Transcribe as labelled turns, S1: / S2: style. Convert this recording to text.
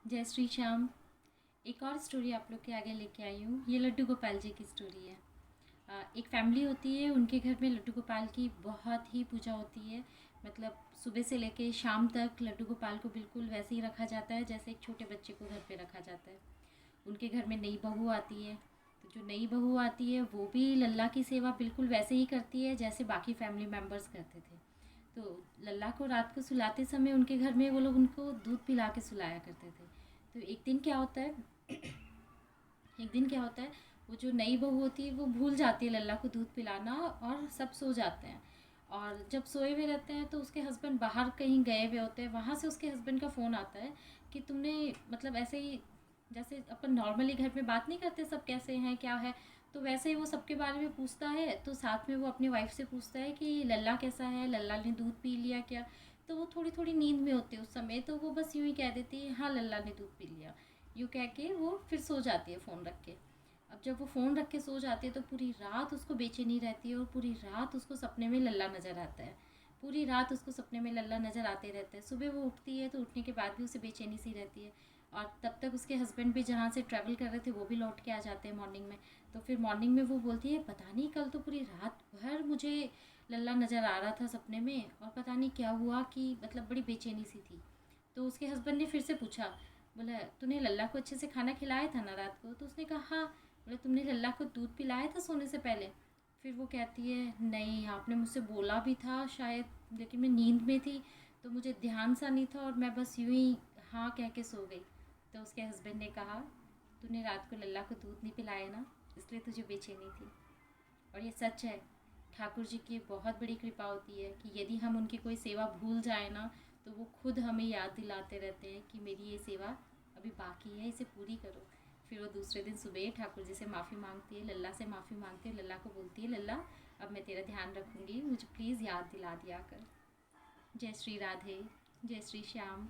S1: जय श्री श्याम। एक और स्टोरी आप लोग के आगे लेके आई हूँ। ये लड्डू गोपाल जी की स्टोरी है। एक फैमिली होती है, उनके घर में लड्डू गोपाल की बहुत ही पूजा होती है। मतलब सुबह से लेके शाम तक लड्डू गोपाल को बिल्कुल वैसे ही रखा जाता है जैसे एक छोटे बच्चे को घर पे रखा जाता है। उनके घर में नई बहू आती है, तो जो नई बहू आती है वो भी लल्ला की सेवा बिल्कुल वैसे ही करती है जैसे बाकी फैमिली मेम्बर्स करते थे। तो लल्ला को रात को सुलाते समय उनके घर में वो लोग उनको दूध पिला के सुलाया करते थे। तो एक दिन क्या होता है, वो जो नई बहू होती है वो भूल जाती है लल्ला को दूध पिलाना, और सब सो जाते हैं। और जब सोए हुए रहते हैं तो उसके हस्बैंड बाहर कहीं गए हुए होते हैं। वहाँ से उसके हस्बैंड का फ़ोन आता है कि तुमने मतलब ऐसे ही, जैसे अपन नॉर्मली घर में बात नहीं करते सब कैसे हैं क्या है, तो वैसे ही वो सबके बारे में पूछता है। तो साथ में वो अपनी वाइफ से पूछता है कि लल्ला कैसा है, लल्ला ने दूध पी लिया क्या। तो वो थोड़ी थोड़ी नींद में होती है उस समय, तो वो बस यूँ ही कह देती है हाँ लल्ला ने दूध पी लिया। यूँ कह के वो फिर सो जाती है फ़ोन रख के। अब जब वो फ़ोन रख के सो जाती है तो पूरी रात उसको बेचैनी रहती है, और पूरी रात उसको सपने में लल्ला नज़र आता है। पूरी रात उसको सपने में लल्ला नज़र आते रहते हैं। सुबह वो उठती है तो उठने के बाद भी उसे बेचैनी सी रहती है। और तब तक उसके हस्बैंड भी जहाँ से ट्रैवल कर रहे थे वो भी लौट के आ जाते हैं मॉर्निंग में। तो फिर मॉर्निंग में वो बोलती है पता नहीं कल तो पूरी रात भर मुझे लल्ला नज़र आ रहा था सपने में, और पता नहीं क्या हुआ कि मतलब बड़ी बेचैनी सी थी। तो उसके हस्बैंड ने फिर से पूछा, बोला तूने लल्ला को अच्छे से खाना खिलाया था ना रात को। तो उसने कहा हाँ। बोले तुमने लल्ला को दूध पिलाया था सोने से पहले। फिर वो कहती है नहीं, आपने मुझसे बोला भी था शायद, लेकिन मैं नींद में थी तो मुझे ध्यान सा नहीं था, और मैं बस यूं ही हाँ कह के सो गई। तो उसके हस्बैंड ने कहा तूने रात को लल्ला को दूध नहीं पिलाया ना, इसलिए तुझे बेचैनी थी। और ये सच है। ठाकुर जी की बहुत बड़ी कृपा होती है कि यदि हम उनकी कोई सेवा भूल जाए ना, तो वो खुद हमें याद दिलाते रहते हैं कि मेरी ये सेवा अभी बाकी है, इसे पूरी करो। फिर वो दूसरे दिन सुबह ठाकुर जी से माफ़ी मांगती है, लल्ला से माफ़ी मांगती है, लल्ला को बोलती है लल्ला अब मैं तेरा ध्यान रखूँगी, मुझे प्लीज़ याद दिला दिया कर। जय श्री राधे। जय श्री श्याम।